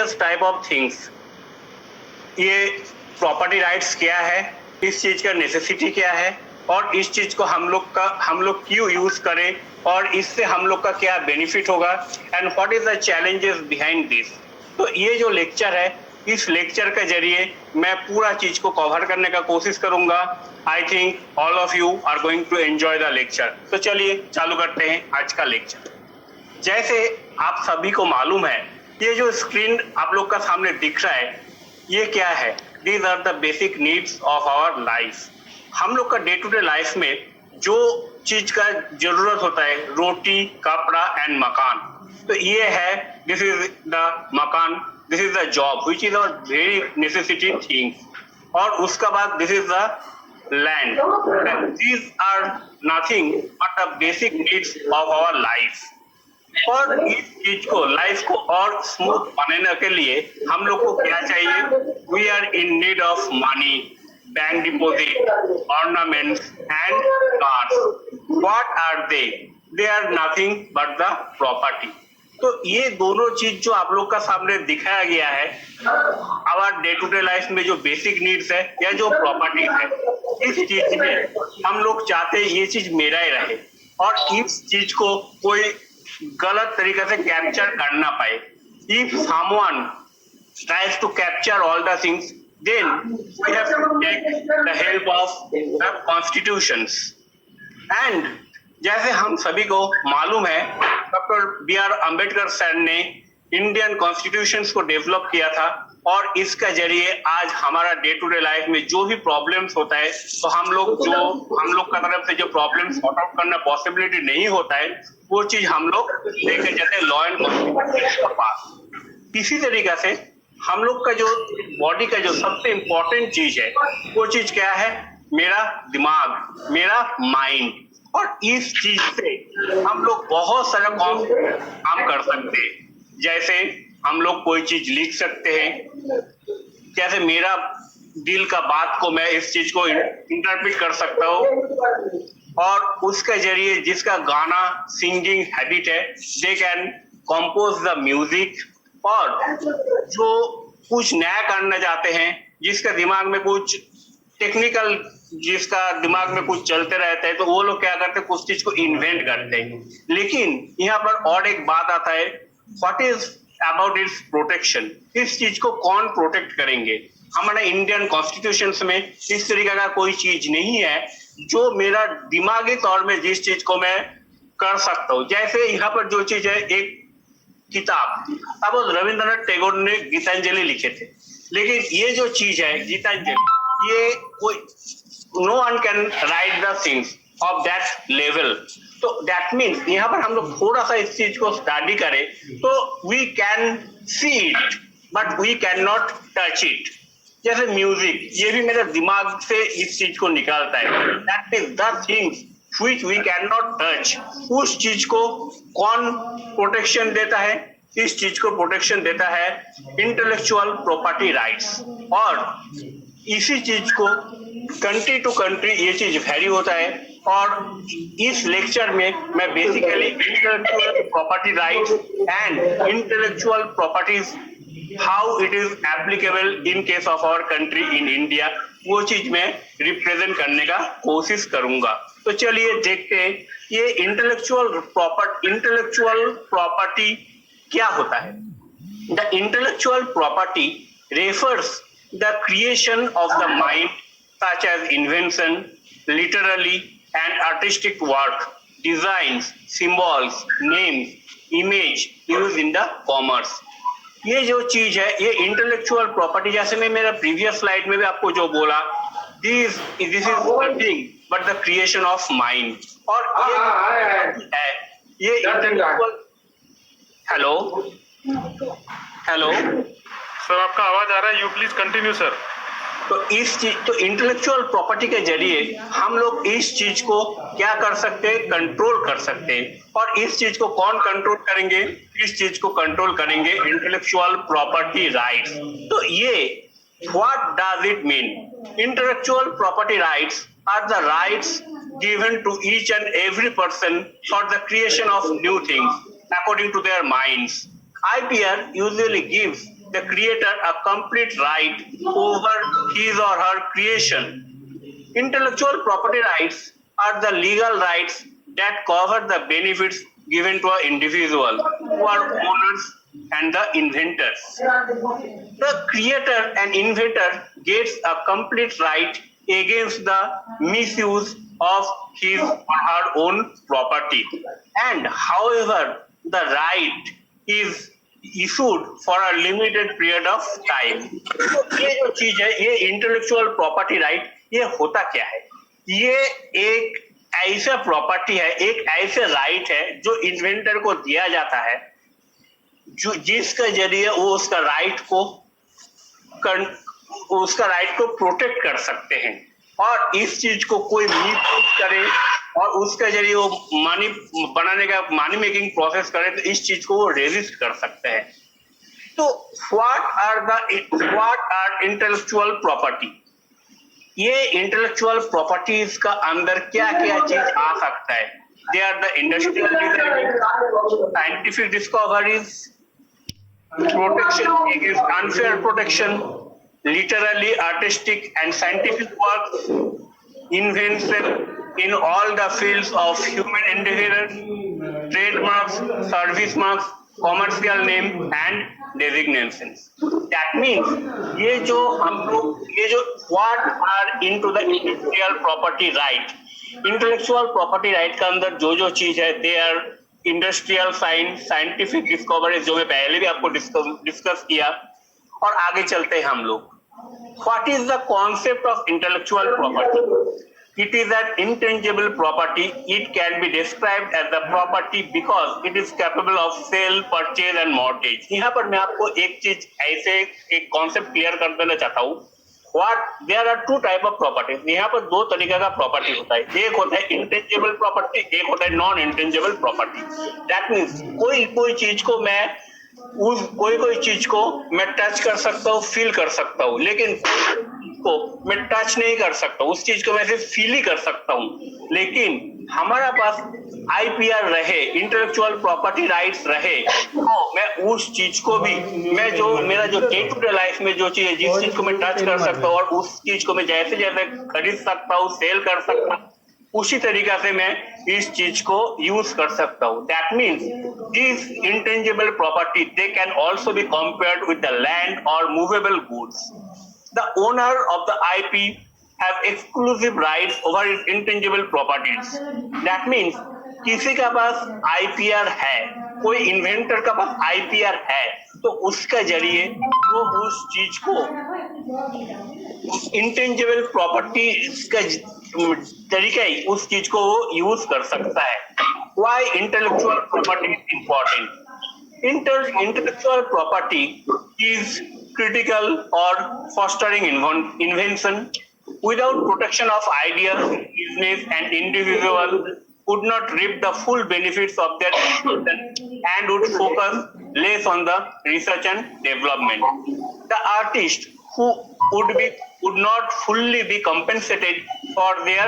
Various type of things. ये property rights क्या है, इस चीज का नेसेसिटी क्या है, और इस चीज को हम लोग क्यों यूज करें, और इससे हम लोग का क्या बेनिफिट होगा, and what is the challenges behind this. तो ये जो लेक्चर है, इस लेक्चर के जरिए मैं पूरा चीज को कवर करने का कोशिश करूंगा। I think all of you are going to enjoy the lecture. तो चलिए चालू करते हैं आज का लेक्चर। जैसे आप सभी को मालूम है, ये जो स्क्रीन आप लोग का सामने दिख रहा है, ये क्या है? These are the basic needs of our life. हम लोग का डे टू डे लाइफ में जो चीज का जरूरत होता है, रोटी, कपड़ा एंड मकान। तो ये है, दिस इज द मकान, this is the job which is our very necessity things. और उसका बाद this is the land. These are nothing but the basic needs of our life. और इस चीज को, लाइफ को और स्मूथ बनाने के लिए हम लोग को क्या चाहिए? We are in need of money, bank deposit, ornaments and cars. What are they? They are nothing but the property. तो ये दोनों चीज जो आप लोग का सामने दिखाया गया है, our day to day life में जो बेसिक नीड्स है या जो प्रॉपर्टी है, इस चीज में हम लोग चाहते हैं ये चीज मेरा ही रहे, और इस चीज को कोई गलत तरीके से कैप्चर कर ना पाए। If someone tries to capture all the things, then we have to take the help of the constitutions. And जैसे हम सभी को मालूम है, doctor B R Ambedkar sir ने इंडियन कॉन्स्टिट्यूशंस को डेवलप किया था, और इसका जरिए आज हमारा डे टू डे लाइफ में जो भी प्रॉब्लम्स होता है, तो हम लोग का तरफ से जो प्रॉब्लम्स सॉर्ट आउट करना पॉसिबिलिटी नहीं होता है, वो चीज हम लोग लेके जाते हैं लॉ एंड कॉन्स्टिट्यूशन के पास। इसी तरीके से हम लोग का जो बॉडी का जो सबसे इम्पोर्टेंट चीज है, वो चीज क्या है? मेरा दिमाग, मेरा माइंड। और इस चीज से हम लोग बहुत सारा काम कर सकते हैं। जैसे हम लोग कोई चीज लिख सकते हैं, जैसे मेरा दिल का बात को मैं इस चीज को इंटरप्रेट कर सकता हूँ, और उसके जरिए जिसका गाना सिंगिंग हैबिट है, they can compose the music. और जो कुछ नया करना चाहते हैं, जिसका दिमाग में कुछ टेक्निकल, जिसका दिमाग में कुछ चलते रहता है, तो वो लोग क्या करते हैं? कुछ चीज को इन्वेंट करते हैं। लेकिन यहाँ पर और एक बात आता है, what is about it's protection. इस चीज को कौन प्रोटेक्ट करेंगे? हमारे इंडियन कॉन्स्टिट्यूशन में इस तरीके का कोई चीज नहीं है जो मेरा दिमागी तौर में जिस चीज को मैं कर सकता हूँ। जैसे यहाँ पर जो चीज है, एक किताब, अब रविंद्रनाथ टैगोर ने गीतांजलि लिखे थे, लेकिन ये जो चीज है गीतांजलि, ये कोई no one can write the things of that level. तो दैट मीन्स यहाँ पर हम लोग थोड़ा सा इस चीज को स्टडी करें तो we can see it but we can not touch it. जैसे म्यूजिक, ये भी मेरे दिमाग से इस चीज को निकालता है। That is the things which we can not touch. उस चीज को कौन प्रोटेक्शन देता है? इस चीज को प्रोटेक्शन देता है इंटेलेक्चुअल प्रॉपर्टी राइट्स। और इसी चीज को कंट्री टू कंट्री ये चीज वैरी होता है, और इस लेक्चर में मैं basically intellectual property rights and intellectual properties, how it is applicable in case of our country in India, वो चीज मैं रिप्रेजेंट करने का कोशिश करूंगा। तो चलिए देखते हैं ये इंटेलेक्चुअल प्रॉपर्टी क्या होता है। The intellectual property refers the creation of the mind such as invention, literary and artistic work, designs, symbols, names, image used in the commerce। ये जो चीज है, ये इंटेलेक्चुअल प्रॉपर्टी, जैसे मैं मेरा प्रीवियस स्लाइड में भी आपको जो बोला, this is nothing but the creation of mind. और ये इंटेलेक्चुअल, हेलो सर आपका आवाज आ रहा है, यू प्लीज कंटिन्यू सर। तो इस चीज, तो इंटेलेक्चुअल प्रॉपर्टी के जरिए हम लोग इस चीज को क्या कर सकते हैं? कंट्रोल कर सकते हैं। और इस चीज को कौन कंट्रोल करेंगे? इस चीज को कंट्रोल करेंगे इंटेलेक्चुअल प्रॉपर्टी राइट्स। तो ये what does it mean? Intellectual property rights are the rights given to each and every person for the creation of new things according to their minds. IPR usually gives the creator a complete right over his or her creation. Intellectual property rights are the legal rights that cover the benefits given to an individual who are owners and the inventors. The creator and inventor gets a complete right against the misuse of his or her own property, and however the right is issued for a limited period of time. तो ये जो चीज है, ये intellectual property right, ये होता क्या है? ये एक ऐसा प्रॉपर्टी है, एक ऐसे राइट है जो इन्वेंटर को दिया जाता है, जो जिसके जरिए वो उसका राइट को प्रोटेक्ट कर सकते हैं, और इस चीज को कोई मिसयूज करे और उसके जरिए वो मनी बनाने का मनी मेकिंग प्रोसेस करे तो इस चीज को वो रेजिस्ट कर सकते हैं. तो व्हाट आर इंटेलेक्चुअल प्रॉपर्टी? ये इंटेलेक्चुअल प्रॉपर्टीज का अंदर क्या क्या चीज आ सकता है? They are the industrial design, scientific discoveries, protection against unfair protection, literary, artistic and scientific works, invention in all the fields of human endeavor, trademarks, service marks, commercial name and designations. That means ये जो what are into the intellectual property right, intellectual property right का अंदर जो चीज है, they are industrial science, scientific discoveries, जो मैं पहले भी आपको डिस्कस किया, और आगे चलते हैं हम लोग. What is the concept of intellectual property? It is an intangible property. It can be described as the property because it is capable of sale, purchase and mortgage. यहाँ पर मैं आपको एक चीज ऐसे एक कॉन्सेप्ट क्लियर कर देना चाहता हूँ. There are two type of properties. यहाँ पर दो तरीके का प्रॉपर्टी होता है. एक होता है इंटेंजिबल प्रॉपर्टी, एक होता है non intangible property. That means कोई चीज को कोई चीज को मैं टच कर सकता हूँ, फील कर सकता हूँ, लेकिन को मैं टच नहीं कर सकता. उस चीज को मैं सिर्फ फील ही कर सकता हूँ. लेकिन हमारा पास आईपीआर रहे, इंटेलेक्चुअल प्रॉपर्टी राइट्स रहे, तो मैं उस चीज को भी, मेरा जो डे टू डे लाइफ में जो चीज है, जिस चीज को मैं टच कर सकता हूँ और उस चीज को मैं जैसे जैसे खरीद सकता हूँ, सेल कर सकता हूँ, उसी तरीका से मैं इस चीज को यूज कर सकता हूँ. That means this intangible property they can also be compared with the land और movable goods. The owner of the IP have exclusive rights over its intangible properties. That means किसी का पास IPR है, कोई inventor का पास IPR है, तो उसका जरिए वो उस चीज को इंटेंजिबल प्रॉपर्टी का तरीका ही उस चीज को वो यूज कर सकता है. Why intellectual property is important? Intellectual property is critical or fostering invention. Without protection of ideas, business and individual would not reap the full benefits of their invention and would focus less on the research and development. The artist who would not fully be compensated for their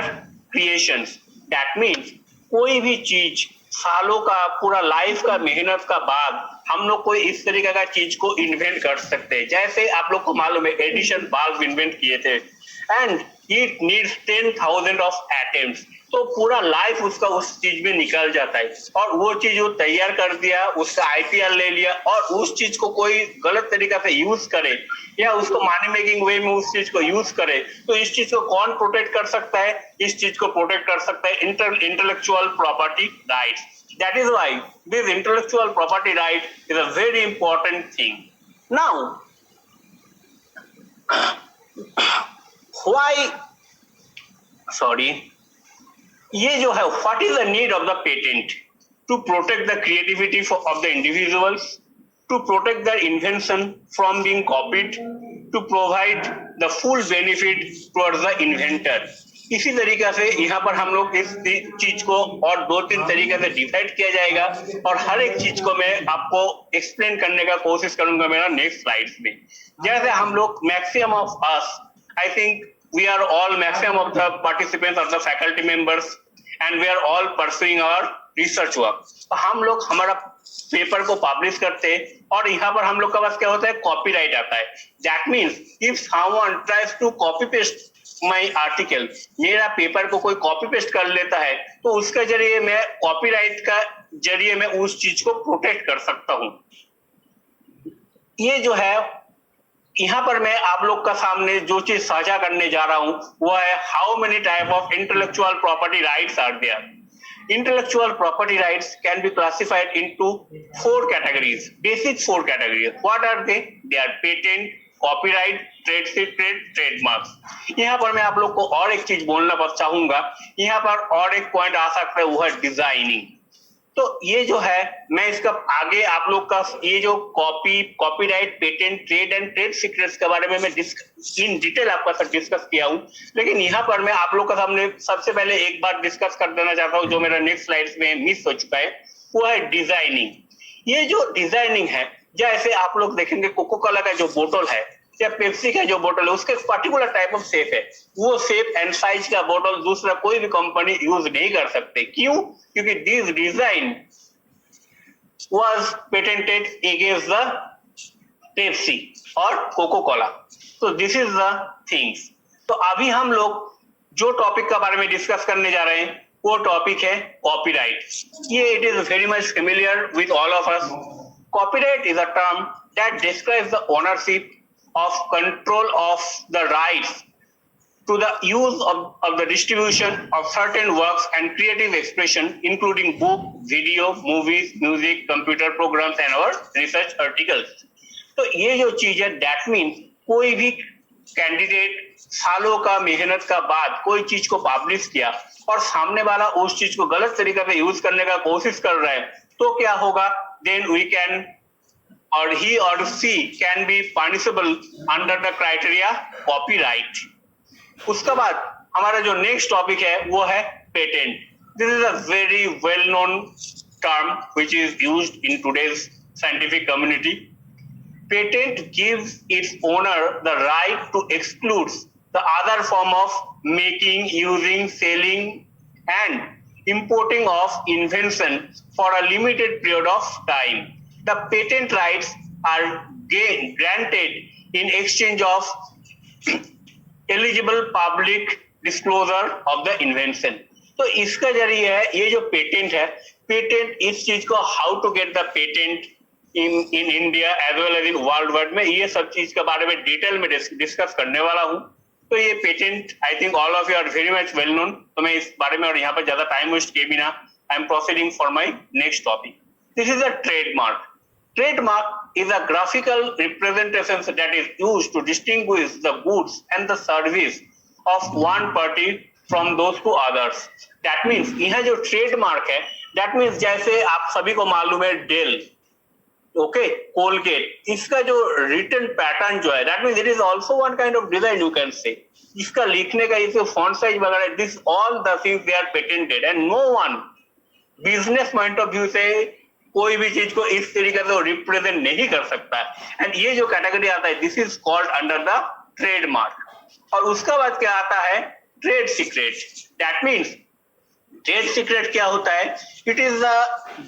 creations. That means कोई भी चीज सालों का, पूरा life का मेहनत का बाद हम लोग कोई इस तरीके का चीज को इन्वेंट कर सकते हैं. जैसे आप लोग को मालूम है एडिशन बल्ब इन्वेंट किए थे, and it needs 10,000 of atoms. तो पूरा लाइफ उसका उस चीज में निकल जाता है, और वो चीज वो तैयार कर दिया, उसका आईपीआर ले लिया, और उस चीज को कोई गलत तरीका से यूज करे या उसको मनी मेकिंग वे में उस चीज को यूज करे, तो इस चीज को कौन प्रोटेक्ट कर सकता है? इस चीज को प्रोटेक्ट कर सकता है intellectual property rights. That is why this intellectual property right is a very important thing. Now, ये जो है, what is the need of the patent? To protect the creativity of the individuals, to protect their invention from being copied, to provide the full benefit towards the inventor. इसी तरीका से यहाँ पर हम लोग इस चीज को और 2-3 तरीके से डिवाइड किया जाएगा, और हर एक चीज को मैं आपको एक्सप्लेन करने का कोशिश करूंगा मेरा नेक्स्ट स्लाइड्स में. जैसे हम लोग maximum of us, I think we are all, maximum of the participants of the faculty members, and we are all pursuing our research work. तो हम लोग, हमारा पेपर को पब्लिश करते हैं और यहाँ पर हम लोग का पास क्या होता है, कॉपीराइट आता है। That means if someone tries to copy paste my article, मेरा पेपर को कोई कॉपी पेस्ट कर लेता है तो उसके जरिए मैं कॉपीराइट का जरिए मैं उस चीज को प्रोटेक्ट कर सकता हूं। ये जो है यहाँ पर मैं आप लोग का सामने जो चीज साझा करने जा रहा हूं वो है how many type of intellectual property rights are there. Intellectual property rights can be classified into 4 categories, basic 4 categories. What are they? They are patent, copyright, trade secret, trademarks. यहाँ पर मैं आप लोग को और एक चीज बोलना चाहूंगा, यहाँ पर और एक पॉइंट आ सकता है वो है डिजाइनिंग। तो ये जो है मैं इसका आगे आप लोग का ये जो copyright, patent, trade and trade secrets के बारे में मैं इन डिटेल आपका साथ डिस्कस किया हूं, लेकिन यहाँ पर मैं आप लोग का सामने सबसे पहले एक बार डिस्कस कर देना चाहता हूं जो मेरा नेक्स्ट स्लाइड्स में मिस हो चुका है, वो है डिजाइनिंग। ये जो डिजाइनिंग है, जैसे आप लोग देखेंगे कोको कोला का जो बोतल है या पेप्सी का जो बोतल है उसके पर्टिकुलर टाइप ऑफ शेप है, वो शेप एंड साइज का बोतल दूसरा कोई भी कंपनी यूज नहीं कर सकते। क्यों? क्योंकि this design was patented against the Pepsi और कोको कोला। तो दिस इज द थिंग्स। तो अभी हम लोग जो टॉपिक के बारे में डिस्कस करने जा रहे हैं वो टॉपिक है कॉपीराइट। ये it is very much familiar with all of us. Copyright is a term that describes the ownership of control of the rights to the use of the distribution of certain works and creative expression including book, video, movies, music, computer programs and our research articles। तो ये जो चीज है that means कोई भी candidate सालों का मेहनत का बाद कोई चीज को पब्लिश किया और सामने वाला उस चीज को गलत तरीके से यूज करने का कोशिश कर रहा है तो क्या होगा, then we can or he or she can be punishable under the criteria copyright। उसके बाद हमारा जो नेक्स्ट टॉपिक है वो है patent. This is a very well known term which is used in today's scientific community। Patent gives its owner the right to exclude the other form of making, using, selling and importing of invention for a limited period of time। The patent rights are granted in exchange of eligible public disclosure of the invention। तो इसका जरिए है ये जो patent है, patent इस चीज को how to get the patent in India as well as in world wide में ये सब चीज के बारे में डिटेल में डिस्कस करने वाला हूँ। तो ये patent I think all of you are very much well known. तो मैं इस बारे में और यहाँ पर ज्यादा टाइम वेस्ट किए बिना I am proceeding for my next topic. This is a trademark. Trademark is a graphical representation that is used to distinguish the goods and the service of one party from those to others। That means यह जो trademark है, that means जैसे आप सभी को मालूम है del, okay, Colgate, इसका जो रिटन पैटर्न जो है that means it is also one kind of design you can say। इसका लिखने का ये font size वगैरह, this all the things they are patented and no one business point of view से कोई भी चीज को इस तरीके से रिप्रेजेंट नहीं कर सकता है। एंड ये जो कैटेगरी आता है this is called under the trademark. और उसका बाद क्या आता है, trade secret. That means trade secret क्या होता है, it is a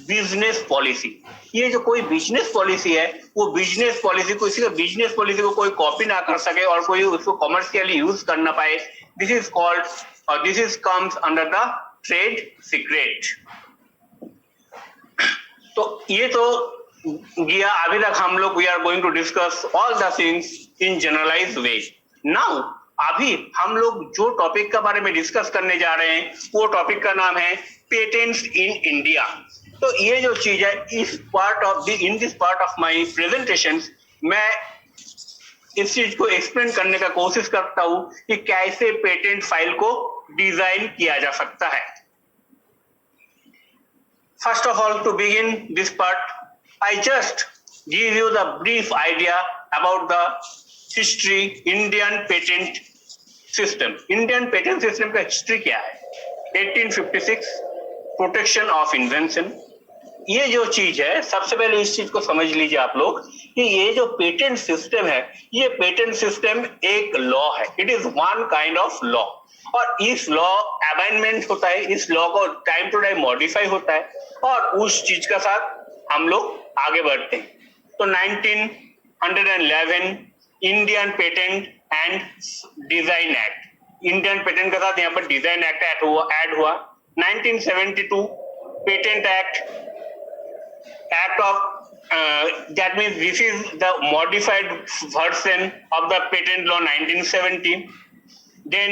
business policy. ये जो कोई बिजनेस पॉलिसी है वो बिजनेस पॉलिसी को, किसी का बिजनेस पॉलिसी को कोई कॉपी ना कर सके और कोई उसको कमर्शियली यूज कर ना पाए, दिस इज कॉल्ड और this is comes under the trade secret. तो ये तो गया, अभी तक हम लोग we are going to discuss all the things in generalized way. Now अभी हम लोग जो टॉपिक के बारे में डिस्कस करने जा रहे हैं वो टॉपिक का नाम है पेटेंट्स इन इंडिया। तो ये जो चीज है in this part of my presentation मैं इस चीज को एक्सप्लेन करने का कोशिश करता हूं कि कैसे पेटेंट फाइल को डिजाइन किया जा सकता है। First of all, to begin this part, I just give you the brief idea about the history Indian patent system। Indian patent system का history क्या है? 1856 protection of invention। ये जो चीज है सबसे पहले इस चीज को समझ लीजिए आप लोग कि ये जो पेटेंट सिस्टम है ये पेटेंट सिस्टम एक लॉ है। It is one kind of law और इस लॉ अमेंडमेंट होता है, इस लॉ को टाइम टू टाइम मॉडिफाई होता है और उस चीज का साथ हम लोग आगे बढ़ते हैं। तो 1911 Indian patent and design act, Indian patent के साथ यहाँ पर डिजाइन एक्ट ऐड हुआ। 1972 patent act of that means this is the modified version of the patent law 1970. Then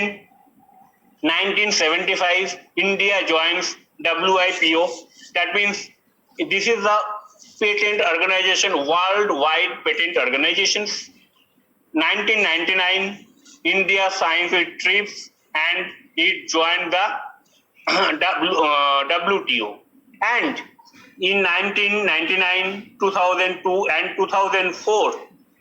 1975 India joins WIPO, that means this is the patent organization, worldwide patent organizations. 1999 India signs with TRIPS and it joined the WTO. And in 1999, 2002 and 2004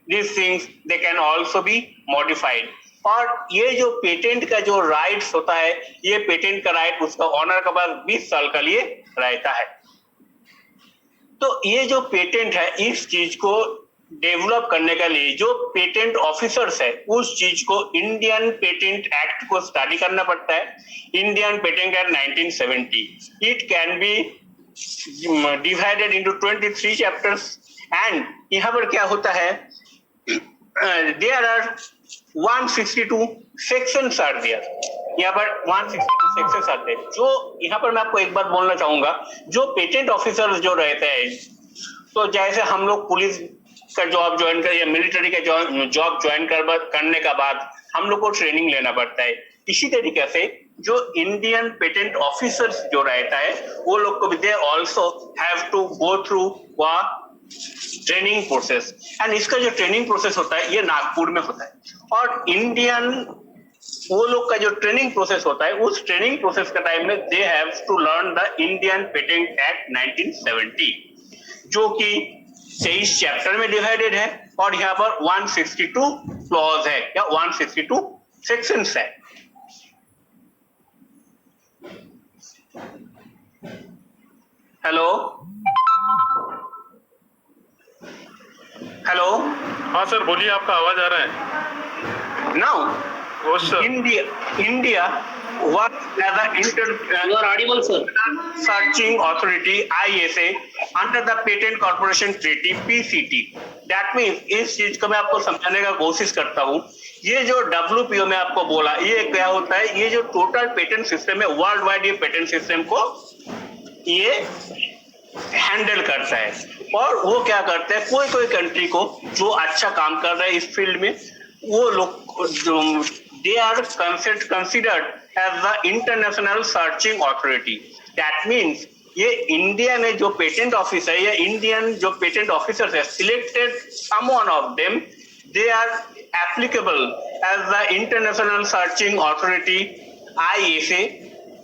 these things they can also be modified. और ये जो patent का जो rights होता है, ये patent का right उसका ऑनर के बाद 20 साल का लिए रहता है। तो ये जो पेटेंट है, इस चीज को डेवलप करने के लिए जो पेटेंट ऑफिसर्स है, उस चीज को इंडियन पेटेंट एक्ट को स्टडी करना पड़ता है। Indian patent act 1970, it can B divided into 23 chapters and यहाँ पर क्या होता है, there are 162 sections are there, यहाँ पर 162 sections आते हैं। जो यहाँ पर मैं आपको एक बात बोलना चाहूंगा, जो पेटेंट ऑफिसर जो रहते हैं, तो जैसे हम लोग पुलिस का जॉब ज्वाइन कर या मिलिट्री का जॉब ज्वाइन करने का बाद हम लोग को ट्रेनिंग लेना पड़ता है, इसी तरीके से जो इंडियन पेटेंट ऑफिसर्स जो रहता है, वो लोग को भी they also have to go through training process. And इसका जो ट्रेनिंग प्रोसेस होता है, ये नागपुर में होता है। और इंडियन वो लोग का जो ट्रेनिंग प्रोसेस होता है, उस ट्रेनिंग प्रोसेस के टाइम में they have to learn the Indian patent act 1970, जो कि 23 चैप्टर में डिवाइडेड है और यहाँ पर 162 क्लॉज है या 162 सेक्शंस है। हेलो हेलो, हाँ सर बोलिए, आपका आवाज आ रहा है। Now O sir, India works as an You are audible, sir. searching authority ISA under the Patent Corporation Treaty PCT. That means इस चीज को मैं आपको समझाने का कोशिश करता हूँ। ये जो WPO में आपको बोला, ये क्या होता है, ये जो टोटल पेटेंट सिस्टम है, वर्ल्ड वाइड ये पेटेंट सिस्टम को ये हैंडल करता है। और वो क्या करता है, कोई कोई कंट्री को जो अच्छा काम कर रहा है इस फील्ड में, वो लोग they are considered as the international searching authority. That means ये इंडिया में जो पेटेंट ऑफिस है, ये इंडियन जो पेटेंट ऑफिसर्स है, selected some one of them, they are applicable as the international searching authority ISA,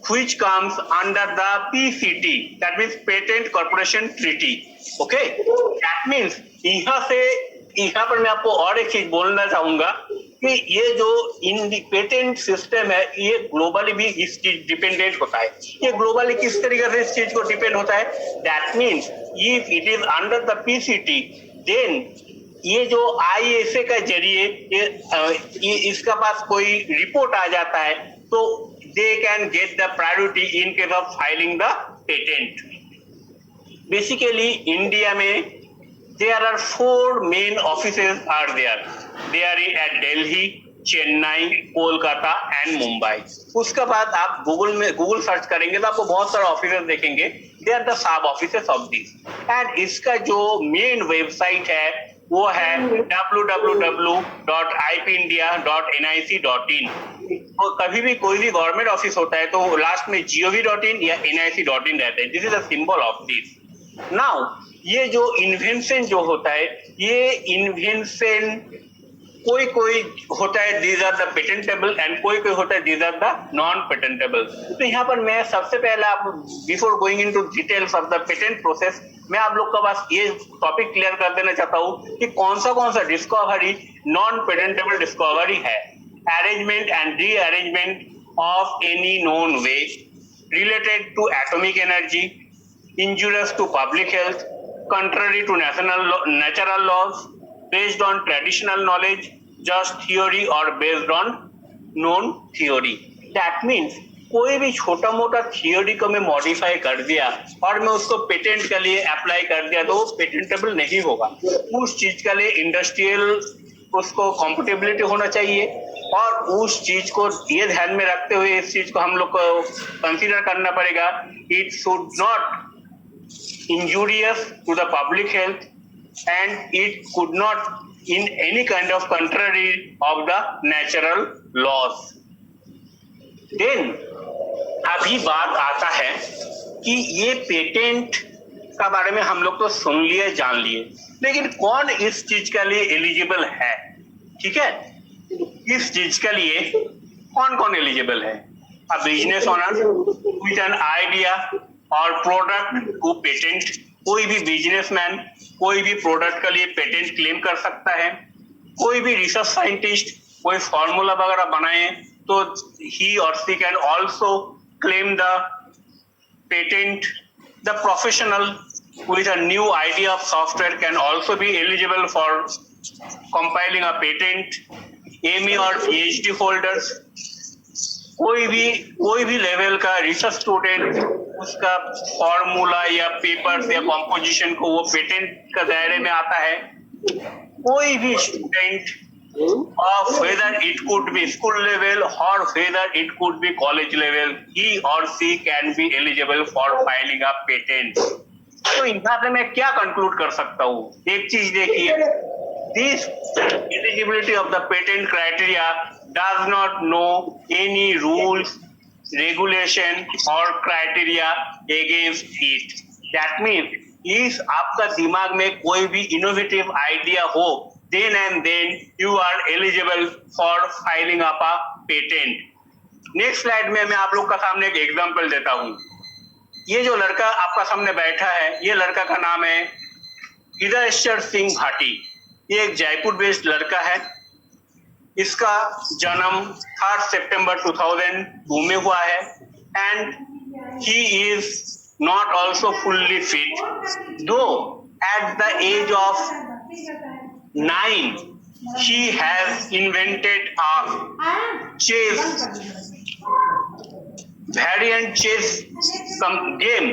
which comes under the PCT, that means Patent Corporation Treaty. Okay, that means यहाँ पर मैं आपको और एक चीज बोलना चाहूंगा कि ये जो पेटेंट सिस्टम है, ये ग्लोबली भी इस चीज डिपेंडेंट होता है। ये ग्लोबली किस तरीके से इस चीज को डिपेंड होता है, that means if it is under the PCT, then ये जो ISA का जरिए ये इसका पास कोई रिपोर्ट आ जाता है, तो they can get the priority in case of filing the patent. Basically, India में there are 4 main offices are there. They are at Delhi, Chennai, Kolkata and Mumbai. उसके बाद आप गूगल सर्च करेंगे तो आपको बहुत सारे ऑफिसेस देखेंगे. They are the sub offices of these. And इसका जो मेन वेबसाइट है वो है www.ipindia.nic.in. तो कभी भी कोई भी गवर्नमेंट ऑफिस होता है तो लास्ट में gov.in या nic.in रहता है. This is the symbol of this. Now ये जो इन्वेंशन जो होता है, ये इन्वेंशन कोई होता है these are the patentable and कोई होता है these are the non patentable. तो यहाँ पर मैं सबसे पहले आप before going into details of the patent process, मैं आप लोग का पास ये टॉपिक क्लियर कर देना चाहता हूँ कि कौन सा डिस्कवरी नॉन पेटेंटेबल डिस्कवरी है. Arrangement and rearrangement of any known way related to atomic energy, injurious to public health, contrary to natural laws, based on traditional knowledge, just theory or based on known theory. That means कोई भी छोटा मोटा theory को मैं modify कर दिया और मैं उसको पेटेंट के लिए अप्लाई कर दिया तो वो पेटेंटेबल नहीं होगा। उस चीज के लिए इंडस्ट्रियल उसको कॉम्पिटेबिलिटी होना चाहिए और उस चीज को ये ध्यान में रखते हुए इस चीज को हम लोग को कंसीडर करना पड़ेगा। It should not injurious to the public health and it could not in any kind of contrary of the natural laws. Then अभी बात आता है कि ये पेटेंट का बारे में हम लोग तो सुन लिए जान लिए, लेकिन कौन इस चीज के लिए एलिजिबल है? ठीक है, इस चीज के लिए कौन कौन एलिजिबल है? A business owner with an idea और प्रोडक्ट को पेटेंट, कोई भी बिजनेसमैन कोई भी प्रोडक्ट के लिए पेटेंट क्लेम कर सकता है। कोई भी रिसर्च साइंटिस्ट कोई फॉर्मूला वगैरह बनाए तो ही और she can also claim the patent. The professional with a new idea of software can also be eligible for compiling a patent. MA और PhD holders, कोई भी लेवल का रिसर्च स्टूडेंट उसका फॉर्मूला या पेपर्स या composition को वो patent का दायरे में आता है। कोई भी student of whether it could be school level or whether it could be college level, he or she can be eligible for filing a patent. तो यहाँ पे मैं क्या कंक्लूड कर सकता हूँ? एक चीज देखिए, this eligibility of the patent criteria does not know any rules, regulation or criteria against it. That means इस आपका दिमाग में कोई भी इनोवेटिव आइडिया हो, then and then you are eligible for filing up a patent. Next slide में मैं आप लोग का सामने एक एग्जांपल देता हूँ। ये जो लड़का आपका सामने बैठा है, ये लड़का का नाम है हृदयेश्वर सिंह भाटी। ये एक जयपुर बेस्ड लड़का है। इसका जन्म 3 सितंबर 2002 में हुआ है and he is not also fully fit, though at the age of 9 he has invented a chess variant chess some game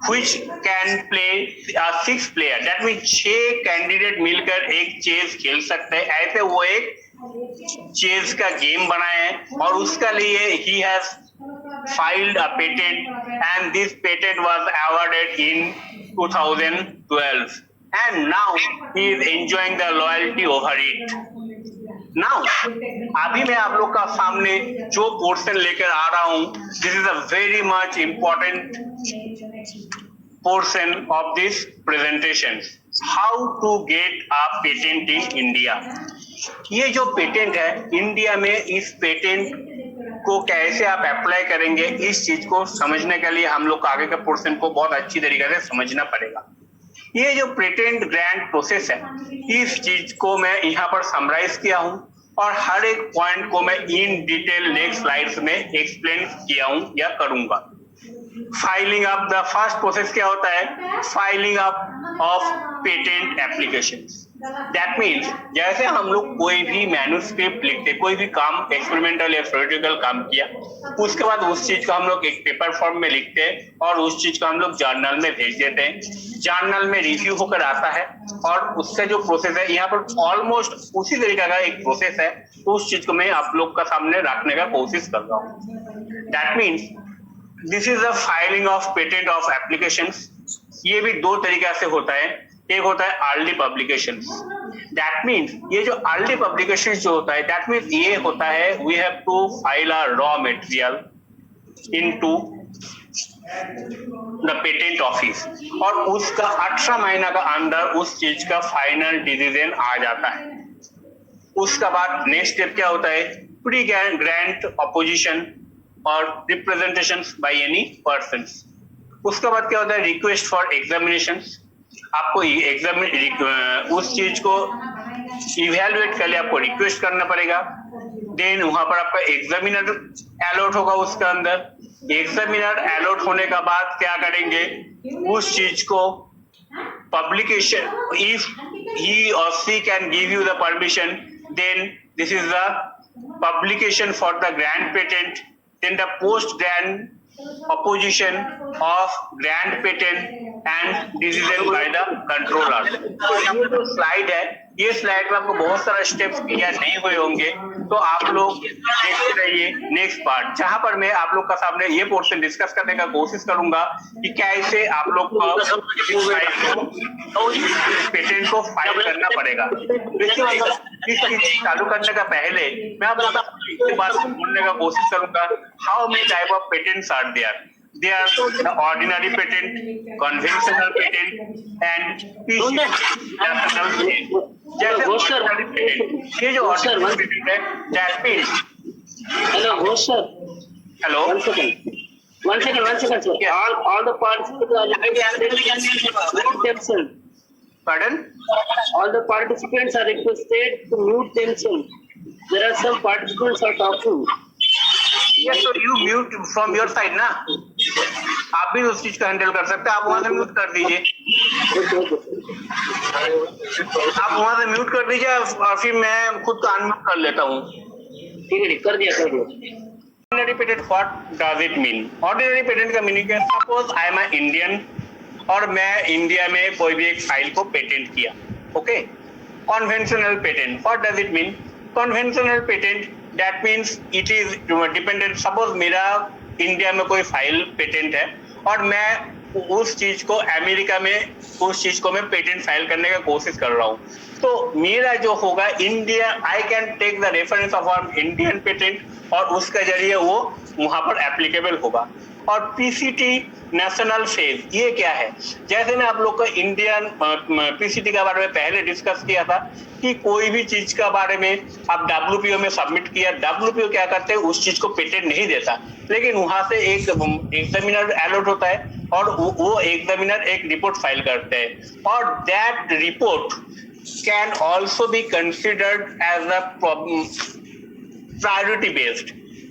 which can play a 6 player. That means 6 candidate मिलकर एक चेस खेल सकते हैं। ऐसे वो एक चेस का game बनाए हैं और उसका लिए he has filed a patent and this patent was awarded in 2012 and now he is enjoying the loyalty over it. Now अभी मैं आप लोग का सामने जो पोर्शन लेकर आ रहा हूँ, this is a very much important portion of this presentation, how to get a patent in India. ये जो पेटेंट है इंडिया में, इस पेटेंट को कैसे आप अप्लाई करेंगे, इस चीज को समझने के लिए हम लोग को आगे के पोर्शन को बहुत अच्छी तरीके से समझना पड़ेगा। ये जो पेटेंट ग्रांट प्रोसेस है, इस चीज को मैं यहाँ पर समराइज किया हूँ और हर एक पॉइंट को मैं इन डिटेल नेक्स्ट स्लाइड्स में एक्सप्लेन किया हूँ या करूंगा। Filing up, the first process क्या होता है? Filing up of patent applications. That means जैसे हम लोग कोई भी मैन्युस्क्रिप्ट लिखते, कोई भी काम एक्सपेरिमेंटल या थ्योरेटिकल काम किया, उसके बाद उस चीज को हम लोग एक पेपर फॉर्म में लिखते हैं और उस चीज को हम लोग जर्नल में भेज देते हैं। जर्नल में रिव्यू होकर आता है और उससे जो प्रोसेस है, यहाँ पर ऑलमोस्ट उसी तरीके का एक प्रोसेस है, उस चीज को मैं आप लोग का सामने रखने का कोशिश कर रहा हूँ। That means this is the filing of patent of applications. ये भी दो तरीके से होता है। एक होता है अर्ली पब्लिकेशन। दैट मीन्स ये जो अर्ली पब्लिकेशन जो होता है, दैट मीन्स ये होता है we have to file a raw material into the patent office और उसका 18 महीना का अंदर उस चीज का फाइनल डिसीजन आ जाता है। उसका बाद नेक्स्ट स्टेप क्या होता है? प्री ग्रांट अपोजिशन और रिप्रेजेंटेशन बाय एनी पर्सन। उसके बाद क्या होता है? Request for examination. आपको उस चीज को इवैल्यूएट के लिए आपको रिक्वेस्ट करना पड़ेगा। देन वहां पर आपका एग्जामिनर अलॉट होगा उसके अंदर। एग्जामिनर अलॉट होने का बाद क्या करेंगे? उस चीज को पब्लिकेशन, इफ ही और she can give you the permission, then this is the publication for the grant patent then the post grant opposition of grant patent and decision by the controller. तो ये जो slide है, ये slide में आपको बहुत सारा स्टेप्स क्लियर नहीं हुए होंगे, तो आप लोग देखते रहिए नेक्स्ट पार्ट, जहां पर मैं आप लोग का सामने ये पोर्शन डिस्कस करने का कोशिश करूंगा कि कैसे आप लोग को पेटेंट को फाइल करना पड़ेगा। इस चीज चालू करने का पहले मैं आप लोग के बारे में बोलने का कोशिश करूंगा। How many type of patents are there? They are the ordinary patent, conventional patent and national patent. जैसे ordinary patent, ये जो ordinary patent है, that means Hello, host sir. hello. One second, sir. Yeah. All the participants mute themselves. Pardon? All the participants are requested to mute themselves. There are some participants are talking. Yes, so you mute from your side ना? आप भी उस चीज को handle कर सकते हैं, आप वहां से म्यूट कर दीजिए। आप वहां से म्यूट कर दीजिए और फिर मैं खुद को अनम्यूट कर लेता हूँ। ठीक है, कर दिया। Ordinary patent, what does it mean? Ordinary patent का मीनिंग है, suppose I am a Indian और मैं इंडिया में कोई भी एक फाइल को पेटेंट किया, okay. Conventional patent, what does it mean? Conventional patent that means it is dependent. Suppose मेरा इंडिया में कोई फाइल पेटेंट है और मैं उस चीज को अमेरिका में उस चीज को मैं पेटेंट फाइल करने का कोशिश कर रहा हूँ, तो मेरा जो होगा India, I can take the reference of Indian patent और उसके जरिए वो वहां पर एप्लीकेबल होगा। और पीसीटी नेशनल फेज, ये क्या है? जैसे मैं आप लोग को इंडियन पीसीटी के बारे में पहले डिस्कस किया था कि कोई भी चीज के बारे में आप डब्ल्यूपीओ में सबमिट किया, डब्ल्यूपीओ क्या करते हैं, उस चीज को पेटेंट नहीं देता, लेकिन वहां से एक एग्जामिनर अलॉट होता है और वो एग्जामिनर एक रिपोर्ट फाइल करते हैं और that report can also be considered as a priority based.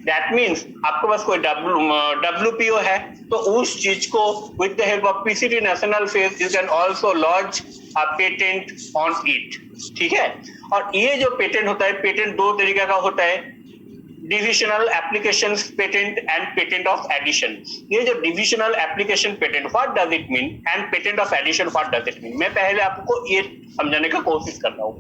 That means आपके पास कोई डब्ल्यूपीओ है तो उस चीज को with the help of PCT national phase you can also launch a patent on it, ठीक है। और ये जो पेटेंट होता है, पेटेंट दो तरीके का होता है, divisional application patent and patent of addition. ये जो divisional application patent, what does it mean, and patent of addition, what does it mean, मैं पहले आपको ये समझाने का कोशिश कर रहा हूँ।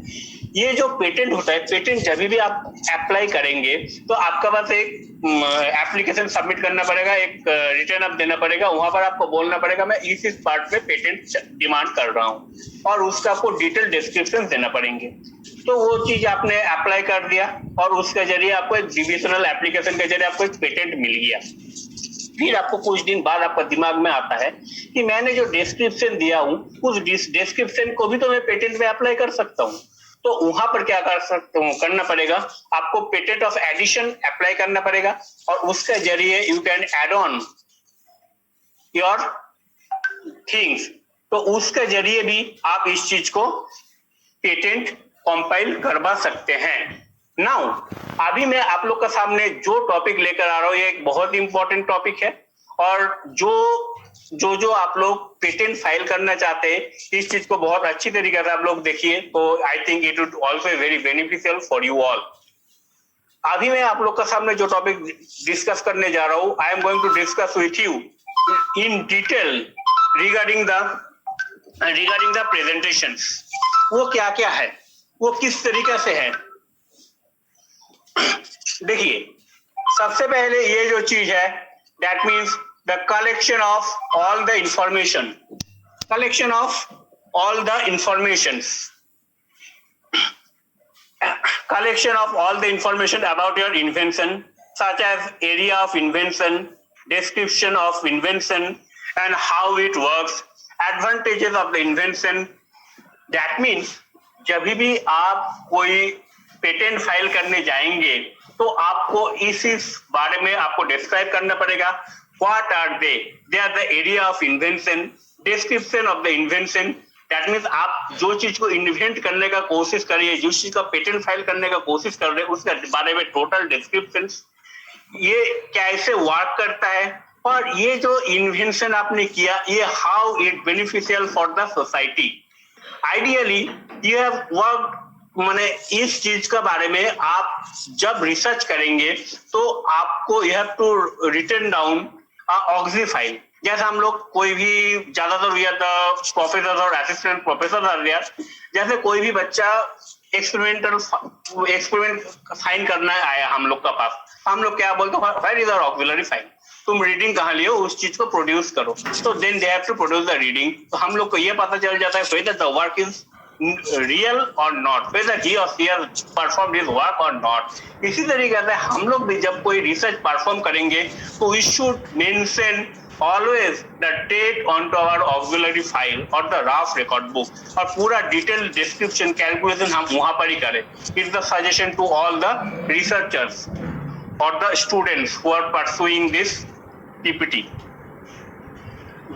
ये जो पेटेंट होता है, पेटेंट जब भी आप अप्लाई करेंगे तो आपका पास एक एप्लीकेशन सबमिट करना पड़ेगा, एक रिटर्न अप देना पड़ेगा, वहां पर आपको बोलना पड़ेगा मैं इस पार्ट में पेटेंट डिमांड कर रहा हूँ और उसका आपको डिटेल डिस्क्रिप्शन देना पड़ेंगे। तो वो चीज आपने अप्लाई कर दिया और उसके जरिए आपको एक डिविजनल एप्लीकेशन के जरिए आपको एक पेटेंट मिल गया। फिर आपको कुछ दिन बाद आपका दिमाग में आता है कि मैंने जो डिस्क्रिप्शन दिया हूँ उस डिस्क्रिप्शन को भी तो मैं पेटेंट में अप्लाई कर सकता हूँ। तो वहां पर क्या कर सकते हो, करना पड़ेगा आपको पेटेंट ऑफ एडिशन अप्लाई करना पड़ेगा और उसके जरिए you can add on your things. तो उसके जरिए भी आप इस चीज को पेटेंट कंपाइल करवा सकते हैं। नाउ अभी मैं आप लोग का सामने जो टॉपिक लेकर आ रहा हूँ ये एक बहुत इंपॉर्टेंट टॉपिक है और जो आप लोग पेटेंट फाइल करना चाहते हैं इस चीज को बहुत अच्छी तरीके से आप लोग देखिए, तो I think it would also very beneficial for you all. अभी मैं आप लोग का सामने जो टॉपिक डिस्कस करने जा रहा हूँ, I am going to discuss with you in detail regarding the presentations. वो क्या क्या है, वो किस तरीके से है। देखिए, सबसे पहले ये जो चीज है that means the collection of all the information about your invention, such as area of invention, description of invention and how it works, advantages of the invention। that means जब भी आप कोई पेटेंट फाइल करने जाएंगे तो आपको इस बारे में आपको डिस्क्राइब करना पड़ेगा। What are they? They are the area of invention, description of the invention. That means आप जो चीज को इन्वेंट करने का कोशिश कर रही है, जिस चीज का पेटेंट फाइल करने का कोशिश कर रहे हैं उसके बारे में टोटल डिस्क्रिप्शन, ये कैसे वर्क करता है और ये जो इन्वेंशन आपने किया ये how it beneficial for the society. Ideally, you have worked माने इस चीज के बारे में आप जब रिसर्च करेंगे तो आपको you have to written down oxy file. जैसे हम लोग कोई भी ज्यादातर वी आर द प्रोफेसर और असिस्टेंट प्रोफेसर आर देयर, जैसे कोई भी बच्चा एक्सपेरिमेंट साइन करना आया हम लोग का पास, हम लोग क्या बोलते हैं, where is our auxiliary file, तुम रीडिंग कहाँ लियो, उस चीज को प्रोड्यूस करो। तो then they have to produce the reading. तो हम लोग को ये पता चल जाता है whether the work is real or not, whether he or she has performed his work or not। इसी तरीके से हम लोग भी जब कोई रिसर्च परफॉर्म करेंगे तो we should mention always the date onto our auxiliary file or the rough record book, और पूरा डिटेल डिस्क्रिप्शन कैलकुलेशन हम वहां पर ही करें। It's the suggestion to all the researchers or the students who are pursuing this PPT।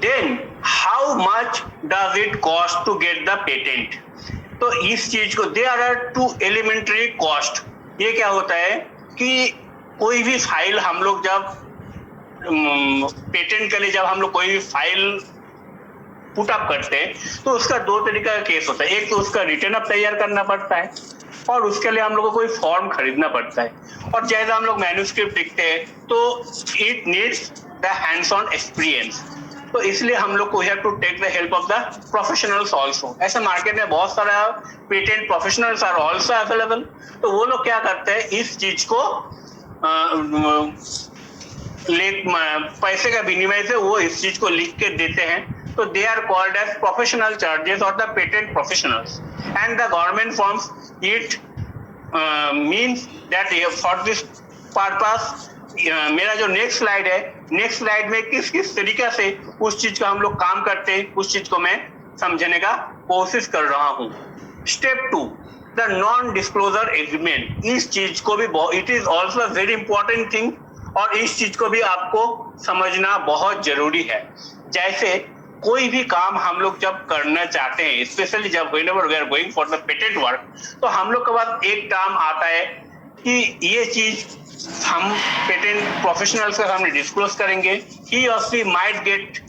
Then how much does it cost to get the patent? तो इस चीज को there are two elementary cost। ये क्या होता है कि कोई भी फाइल हम लोग जब पेटेंट के लिए जब हम लोग कोई भी फाइल पुट अप करते हैं तो उसका दो तरीका का केस होता है। एक तो उसका रिटर्न अप तैयार करना पड़ता है और उसके लिए हम लोग को कोई फॉर्म खरीदना पड़ता है, और जैसे हम लोग मैन्युस्क्रिप्ट लिखते हैं तो it needs the hands on experience. तो इसलिए हम लोग को have to take the help of the professionals also. ऐसे मार्केट में बहुत सारा patent professionals are also available. तो वो लोग क्या करते हैं, इस चीज को पैसे का विनिमय से वो इस चीज को लिख के देते हैं। तो they are called as professional charges और the patent professionals, and the government forms it means that for this purpose. मेरा जो नेक्स्ट स्लाइड है, नेक्स्ट स्लाइड में किस किस तरीके से उस चीज का हम लोग काम करते हैं उस चीज को मैं समझने का कोशिश कर रहा हूं। Step 2, the non disclosure agreement. इस चीज को भी it is also very important thing, और इस चीज को भी आपको समझना बहुत जरूरी है। जैसे कोई भी काम हम लोग जब करना चाहते हैं, स्पेशली जब whenever we are going for the patent work, तो हम लोग के पास एक टर्म आता है कि ये चीज हम पेटेंट प्रोफेशनल्स के सामने डिस्क्लोज करेंगे, ही और she might get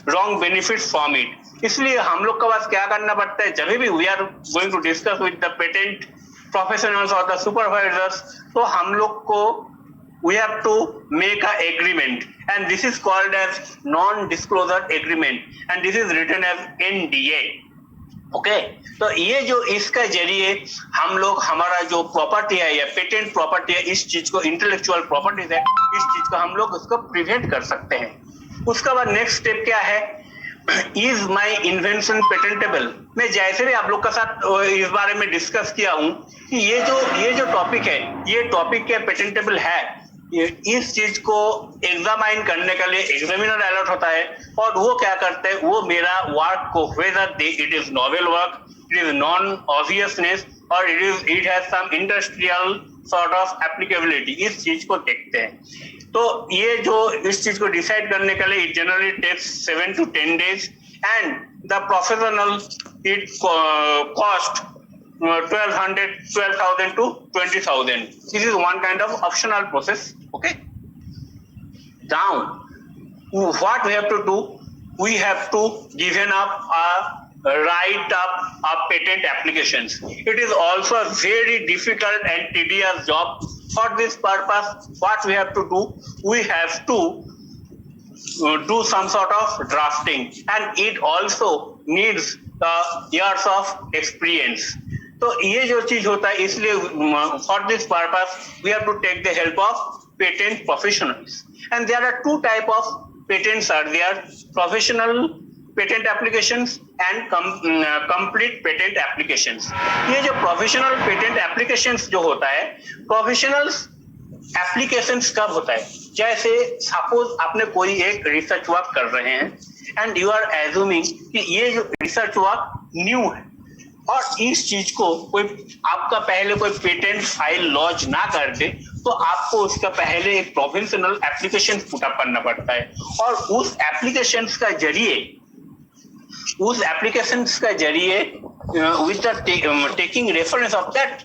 wrong benefits from it. इसलिए हम लोग के पास क्या करना पड़ता है, जब भी we are going to discuss with the patent professionals और द सुपरवाइजर्स, तो हम लोग को we have to make a agreement, and this is called as non-disclosure agreement, and this is written as NDA। Okay, तो ये जो इसका जरिए हम लोग हमारा जो प्रॉपर्टी है या पेटेंट प्रॉपर्टी है, इस चीज को इंटेलेक्चुअल प्रॉपर्टीज है, इस चीज को हम लोग उसको प्रिवेंट कर सकते हैं। उसके बाद नेक्स्ट स्टेप क्या है, इज माई इन्वेंशन पेटेंटेबल। मैं जैसे भी आप लोग के साथ इस बारे में डिस्कस किया हूं कि ये जो टॉपिक है, ये टॉपिक क्या पेटेंटेबल है, इस चीज को एग्जामाइन करने के लिए एग्जामिनर अलर्ट होता है, और वो क्या करते हैं, वो मेरा वर्क को whether it is novel work, it is non obviousness, और it has some industrial sort of applicability, इस चीज को देखते हैं। तो ये जो इस चीज को डिसाइड करने के लिए it generally takes 7 to 10 days, and the professional it cost 12,000 to 20,000. This is one kind of optional process. Okay. Now, what we have to do? We have to given up write up our patent applications. It is also a very difficult and tedious job. For this purpose, what we have to do? We have to do some sort of drafting, and it also needs years of experience. तो ये जो चीज होता है, इसलिए for this purpose we have to take the help of patent professionals, and there are two type of patents are there, professional patent applications and complete patent applications. ये जो professional patent applications जो होता है, professionals applications कब होता है, जैसे suppose आपने कोई एक रिसर्च वर्क कर रहे हैं एंड यू आर एज्यूमिंग कि ये जो रिसर्च वर्क न्यू है, और इस चीज को कोई आपका पहले कोई पेटेंट फाइल लॉन्च ना कर दे, तो आपको उसका पहले एक प्रोफेशनल एप्लीकेशन पुट अप करना पड़ता है, और उस एप्लीकेशन का जरिए with the taking reference of that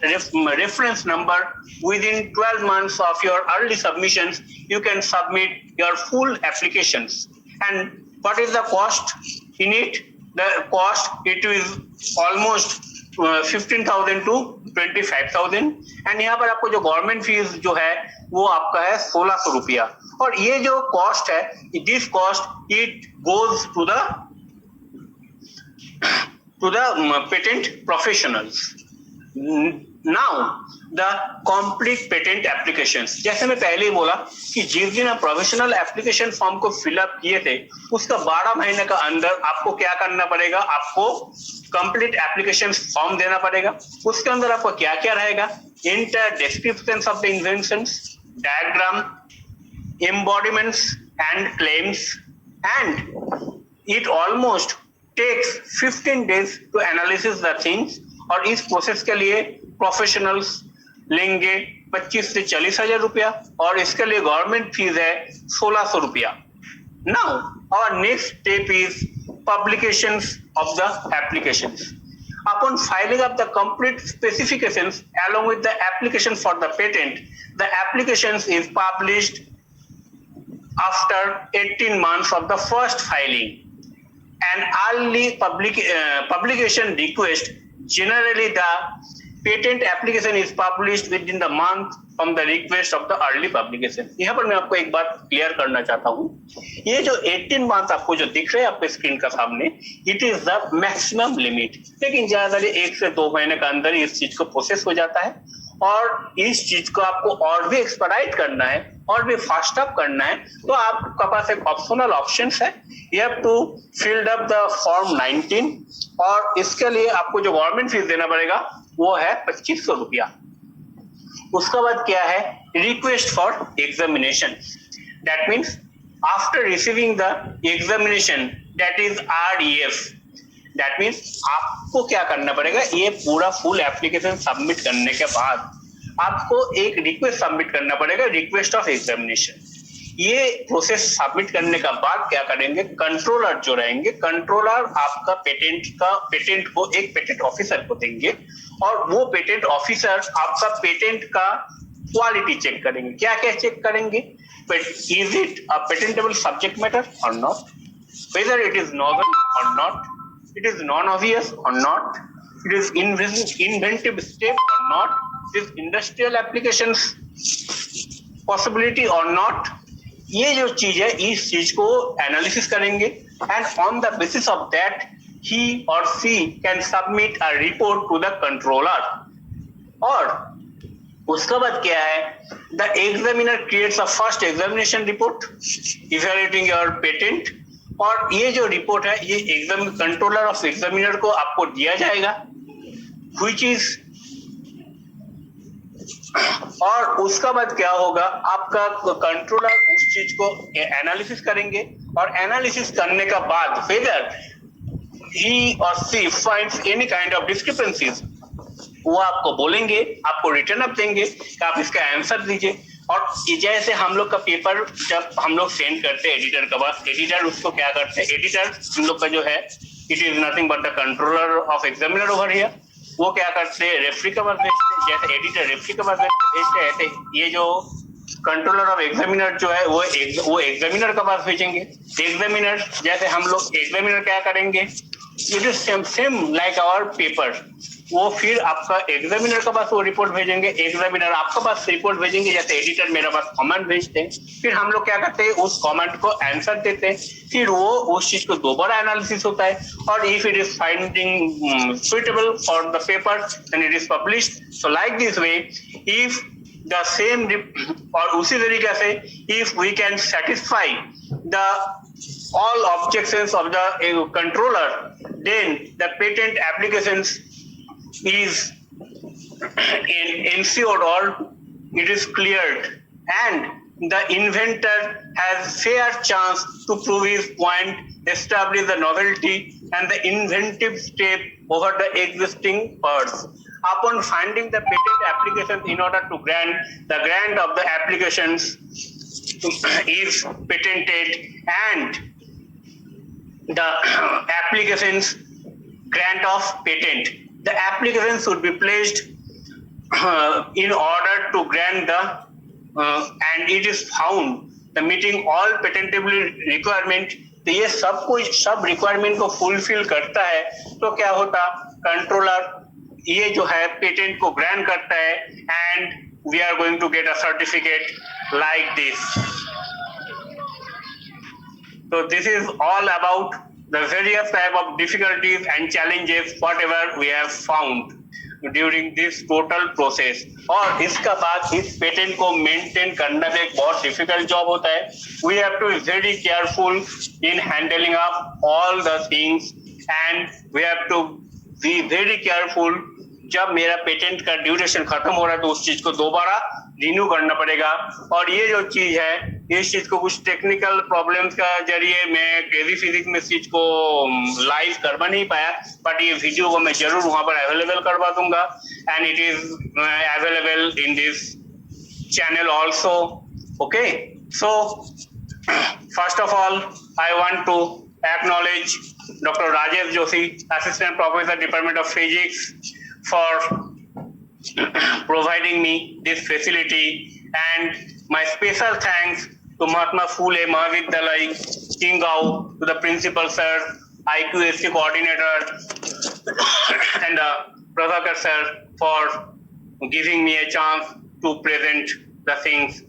reference number within 12 months of your early submissions, you can submit your full applications. And what is the cost in it? The cost, it is almost 15,000 to 25,000 and यहाँ पर आपको जो government fees जो है वो आपका है 1600 रुपया। और ये जो कॉस्ट है, this cost it goes to the patent professionals. Now the complete patent applications, जैसे मैं पहले ही बोला कि जिस दिन आप प्रोफेशनल एप्लीकेशन फॉर्म को फिलअप किए थे उसका 12 महीने का अंदर आपको क्या करना पड़ेगा, आपको कंप्लीट एप्लीकेशन फॉर्म देना पड़ेगा। उसके अंदर आपको क्या क्या रहेगा, inter descriptions of the inventions, diagram, embodiments and claims, and it almost takes 15 days to analysis the things। और इस प्रोसेस के लिए प्रोफेशनल्स लेंगे 25 से 40,000 रुपया और इसके लिए गवर्नमेंट फीस है 1600 रुपया। Now our next step is publications of the applications. Upon filing of the complete specifications along with the application for the patent, the applications is published after 18 months of the first filing. An early publication request, generally the patent application is published within the month from the request of the early publication। यहाँ पर मैं आपको एक बात clear करना चाहता हूँ, ये जो 18 मंथ आपको जो दिख रहे हैं आपके स्क्रीन का सामने, it is the maximum limit, लेकिन ज्यादा 1 से 2 महीने का अंदर इस चीज को प्रोसेस हो जाता है। और इस चीज को आपको और भी एक्सपेडाइट करना है और भी फास्ट अप करना है तो आपके पास एक ऑप्शनल ऑप्शन है, you have to filled up the form 19 और इसके लिए आपको जो गवर्नमेंट फीस देना पड़ेगा वो है 2500 रुपया। उसके बाद क्या है, request for examination, that means after receiving the examination that is REF, that means आपको क्या करना पड़ेगा, ये पूरा फुल एप्लीकेशन सबमिट करने के बाद आपको एक रिक्वेस्ट सबमिट करना पड़ेगा, रिक्वेस्ट ऑफ एग्जामिनेशन। ये प्रोसेस सबमिट करने का बाद क्या करेंगे, कंट्रोलर जो रहेंगे, कंट्रोलर आपका पेटेंट को एक पेटेंट ऑफिसर को देंगे और वो पेटेंट ऑफिसर आपका पेटेंट का क्वालिटी चेक करेंगे। क्या क्या चेक करेंगे, is it a patentable subject matter or not, whether it is novel or not, it is non-obvious or not, it is inventive step or not, it is industrial applications possibility or not। ये जो चीज है इस चीज को analysis करेंगे and on the basis of that he or she can submit a report to the controller। और उसके बाद क्या है, the examiner creates a first examination report evaluating your patent। और ये जो रिपोर्ट है ये एग्जाम कंट्रोलर ऑफ एग्जामिनर को आपको दिया जाएगा, व्हिच इज, और उसका बाद क्या होगा, आपका कंट्रोलर उस चीज को एनालिसिस करेंगे और एनालिसिस करने का बाद वेदर ही और she finds any kind of discrepancies, वो आपको बोलेंगे, आपको रिटर्न अप देंगे कि आप इसका आंसर दीजिए। और जैसे हम लोग का पेपर जब हम लोग सेंड करते हैं एडिटर के पास, एडिटर उसको क्या करते हैं, एडिटर हम लोग का जो है it is nothing but the controller of examiner over here, वो क्या करते हैं रेफरी के पास भेजते हैं, जैसे एडिटर रेफरी के पास भेजते हैं ऐसे ये जो कंट्रोलर ऑफ एग्जामिनर जो है वो एग्जामिनर के पास भेजेंगे। एग्जामिनर जैसे हम लोग एग्जामिनर क्या करेंगे, it is same like our paper, वो फिर आपका एग्जामिनर के पास वो रिपोर्ट भेजेंगे, एग्जामिनर आपके पास रिपोर्ट भेजेंगे, जैसे एडिटर मेरे पास कमेंट भेजते हैं, फिर हम लोग क्या करते हैं उस कमेंट को आंसर देते हैं, फिर वो उस चीज को दोबारा एनालिसिस होता है और if it is finding suitable for the paper then it is published. So like this way if the same, और उसी तरीके से if we can satisfy the all objections of the controller, then the patent applications is ensured or it is cleared and the inventor has fair chance to prove his point, establish the novelty and the inventive step over the existing parts। Upon finding the patent application in order to the grant of the applications is patented and the applications grant of patent, the application should be placed in order to grant the and it is found the meeting all patentability requirement। तो ये सब requirement को fulfil करता है तो क्या होता, controller ये जो है पेटेंट को ग्रांट करता है and we are going to get a certificate like this. So this is all about the various type of difficulties and challenges whatever we have found during this total process. और इसका बाद इस patent को maintain करना भी एक बहुत difficult job होता है. We have to be very careful in handling up all the things and we have to be very careful. जब मेरा पेटेंट का ड्यूरेशन खत्म हो रहा है तो उस चीज को दोबारा रिन्यू करना पड़ेगा. और ये जो चीज है इस चीज को कुछ टेक्निकल प्रॉब्लम्स का जरिए मैं क्रेजी फिजिक्स में इस चीज को लाइव करवा नहीं पाया, बट ये वीडियो को मैं जरूर वहां पर अवेलेबल करवा दूंगा and it is available in this channel also. Okay, so first of all I want to acknowledge Dr. Rajesh Joshi, Assistant Professor, Department of Physics, for providing me this facility, and my special thanks to Mahatma Phule Mahavidyalay, Kingaon, to the principal sir, IQSC coordinator, and Prabhakar sir for giving me a chance to present the things,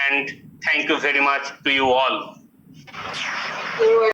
and thank you very much to you all.